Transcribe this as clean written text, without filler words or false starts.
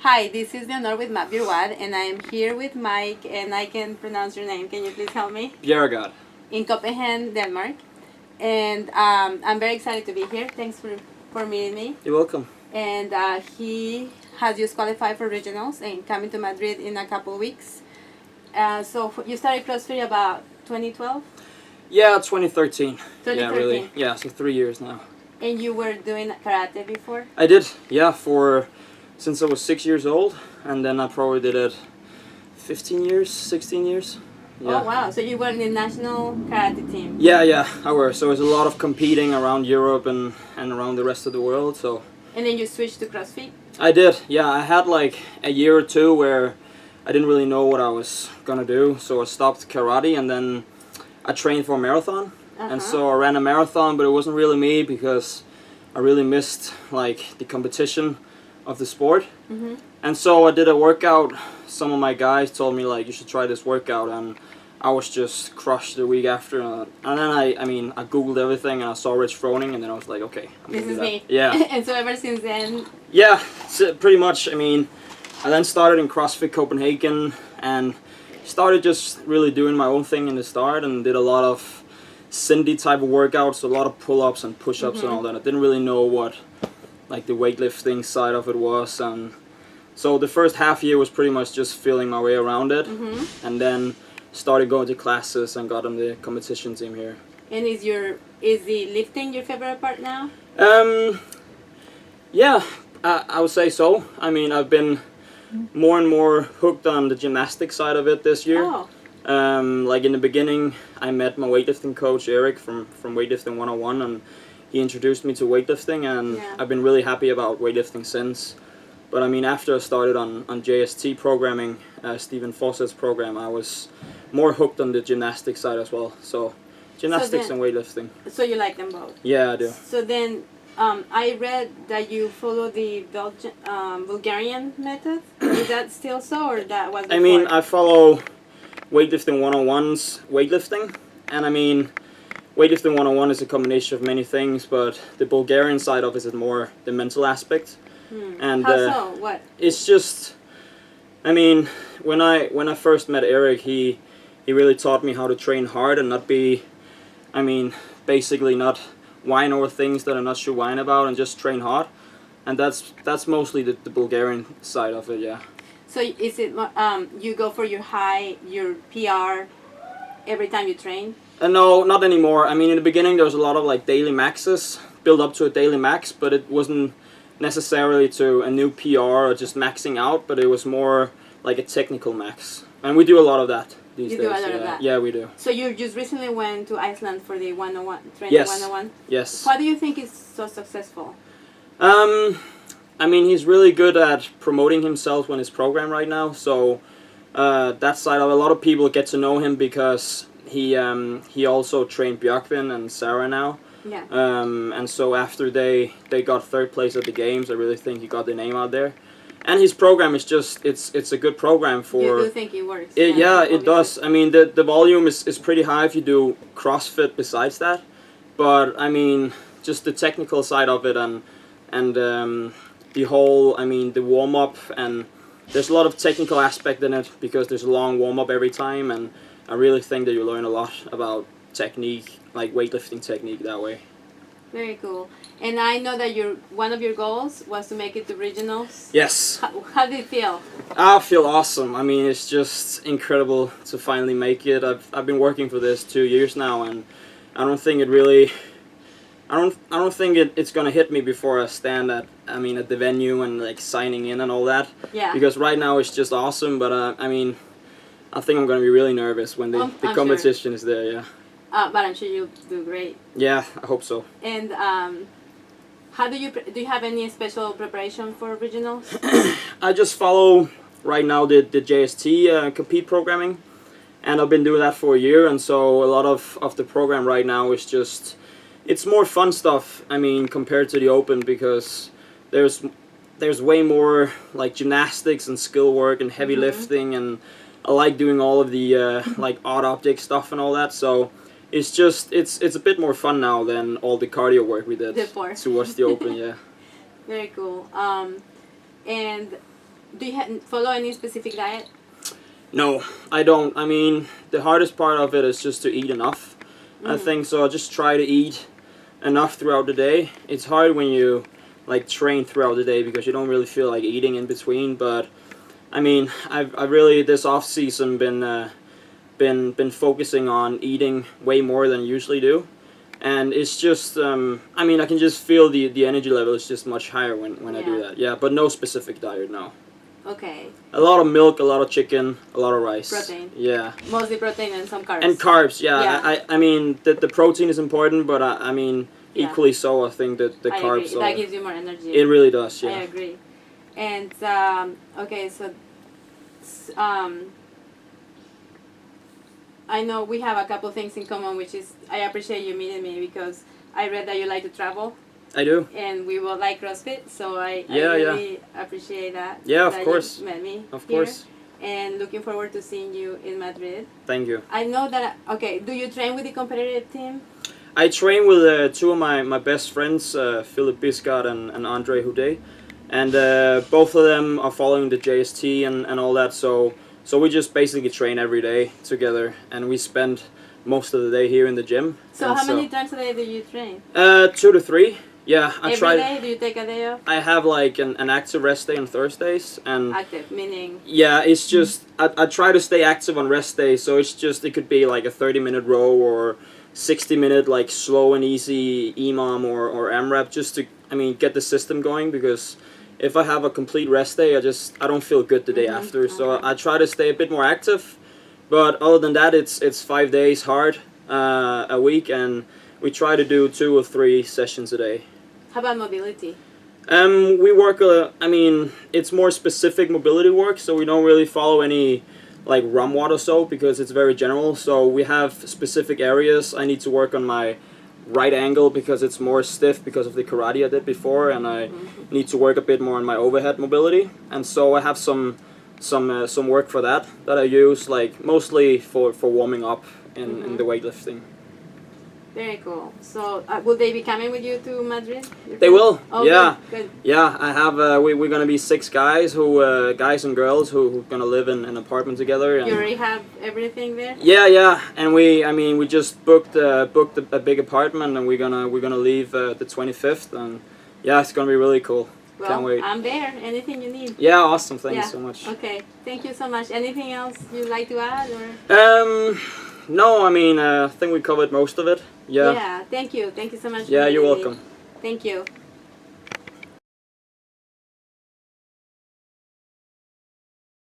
Hi, this is Leonor with Bejerregaard, and I'm here with Mike, and I can pronounce your name. Can you please help me? Bejerregaard. In Copenhagen, Denmark. And I'm very excited to be here. Thanks for meeting me. You're welcome. And he has just qualified for regionals and coming to Madrid in a couple of weeks. So you started CrossFit about 2012? Yeah, 2013. 2013. Yeah, really. Yeah, so 3 years now. And you were doing karate before? I did, yeah, since I was 6 years old, and then I probably did it 15 years, 16 years. Yeah. Oh wow, so you were in the national karate team? Yeah, I were. So there's a lot of competing around Europe and around the rest of the world, so. And then you switched to CrossFit? I did, yeah. I had like a year or two where I didn't really know what I was gonna do, so I stopped karate and then I trained for a marathon. And so I ran a marathon, but it wasn't really me because I really missed like the competition of the sport. And so I did a workout. Some of my guys told me like you should try this workout, and I was just crushed the week after. And then I googled everything and I saw Rich Froning, and then I was like, okay, I'm this is that. me. Yeah. And so ever since then. Yeah, pretty much. I mean, I then started in CrossFit Copenhagen and started just really doing my own thing in the start, and did a lot of Cindy type of workouts, a lot of pull-ups and push-ups and all that. I didn't really know what like the weightlifting side of it was, and so the first half year was pretty much just feeling my way around it, and then started going to classes and got on the competition team here. And is the lifting your favorite part now? Yeah, I would say so. I mean, I've been more and more hooked on the gymnastic side of it this year. Oh. Like in the beginning, I met my weightlifting coach Eric from Weightlifting 101, and he introduced me to weightlifting, and I've been really happy about weightlifting since. But I mean, after I started on JST programming, Stephen Fawcett's program, I was more hooked on the gymnastic side as well. So gymnastics and weightlifting. So you like them both? Yeah, I do. So then I read that you follow the Bulgarian method. Is that still so, or that was before? I mean, I follow Weightlifting 101's weightlifting, and I mean, Weightlifting 101 is a combination of many things, but the Bulgarian side of it is more the mental aspect. And how so? What? It's just, I mean, when I first met Eric, he really taught me how to train hard and not be, I mean, basically not whine over things that I'm not sure whine about, and just train hard. And that's mostly the Bulgarian side of it, yeah. So is it you go for your PR every time you train? No, not anymore. I mean, in the beginning there was a lot of like daily maxes, build up to a daily max, but it wasn't necessarily to a new PR or just maxing out, but it was more like a technical max. And we do a lot of that these days. You do a lot of that? Yeah, we do. So you just recently went to Iceland for the 101, training 101? Yes. Why do you think it's so successful? I mean, he's really good at promoting himself on his program right now, so that side of a lot of people get to know him because he also trained Björkvin and Sarah now. Yeah. And so after they got third place at the games, I really think he got the name out there. And his program is just, it's a good program for... You do think it works? Yeah, it does. I mean, the volume is pretty high if you do CrossFit besides that. But, I mean, just the technical side of it and the whole, I mean, the warm-up, and there's a lot of technical aspect in it because there's a long warm-up every time, and I really think that you learn a lot about technique, like weightlifting technique that way. Very cool. And I know that one of your goals was to make it to regionals. Yes. How did it feel? I feel awesome. I mean, it's just incredible to finally make it. I've been working for this 2 years now, and I don't think it really... I don't think it's gonna hit me before I stand at the venue and like signing in and all that. Yeah. Because right now it's just awesome, but I mean, I think I'm gonna be really nervous when the competition is there. Yeah. But I'm sure you'll do great. Yeah, I hope so. And how do you have any special preparation for regionals? I just follow right now the JST compete programming, and I've been doing that for a year, and so a lot of the program right now is just. It's more fun stuff, I mean, compared to the Open, because there's way more like gymnastics and skill work and heavy lifting, and I like doing all of the like odd object stuff and all that. So it's just it's a bit more fun now than all the cardio work we did towards the Open. Yeah. Very cool. And Do you follow any specific diet? No, I don't. I mean, the hardest part of it is just to eat enough. I think so. I just try to eat enough throughout the day. It's hard when you like train throughout the day because you don't really feel like eating in between. But I mean, I've really this off season been focusing on eating way more than I usually do, and it's just I mean I can just feel the energy level is just much higher when I do that. Yeah, but no specific diet, no. Okay. A lot of milk, a lot of chicken, a lot of rice. Protein. Yeah. Mostly protein and some carbs. And carbs, yeah. Yeah. I mean the protein is important, but I mean equally so. I think that the I carbs. agree. That gives you more energy. It really does. Yeah. I agree. And okay, so I know we have a couple things in common, which is I appreciate you meeting me because I read that you like to travel. I do. And we will like CrossFit, so I Yeah, really appreciate that. Yeah, of that course. You met me Of here. course. And looking forward to seeing you in Madrid. Thank you. I know that. Okay, do you train with the competitive team? I train with two of my best friends, Philip Bejerregaard and Andre Houdet, and both of them are following the JST and all that. So we just basically train every day together, and we spend most of the day here in the gym. So and how many times a day do you train? 2 to 3. Yeah, I Every try. day? Do you take a day off? I have like an active rest day on Thursdays, and Active, meaning? yeah, it's just I try to stay active on rest days. So it's just it could be like a 30-minute row or 60-minute like slow and easy EMOM or AMRAP just to get the system going, because if I have a complete rest day, I don't feel good the day after. So I try to stay a bit more active, but other than that, it's 5 days hard a week, and we try to do 2 or 3 sessions a day. How about mobility? We work it's more specific mobility work, so we don't really follow any like RUMWAT or so, because it's very general. So we have specific areas. I need to work on my right angle because it's more stiff because of the karate I did before, and I need to work a bit more on my overhead mobility. And so I have some work for that I use like mostly for warming up in the weightlifting. Very cool. So will they be coming with you to Madrid? They will. Oh, yeah. Good. Yeah, I have. We're gonna be 6 guys guys and girls who gonna live in an apartment together. And you already have everything there? Yeah, and we just booked a big apartment, and we're gonna leave the 25th, and yeah, it's gonna be really cool. Well, can't wait. I'm there. Anything you need. Yeah, awesome. Thank you so much. Okay, thank you so much. Anything else you'd like to add, or? No, I think we covered most of it. Yeah. Yeah. Thank you. Thank you so much. Yeah, for you're meeting me. welcome. Thank you.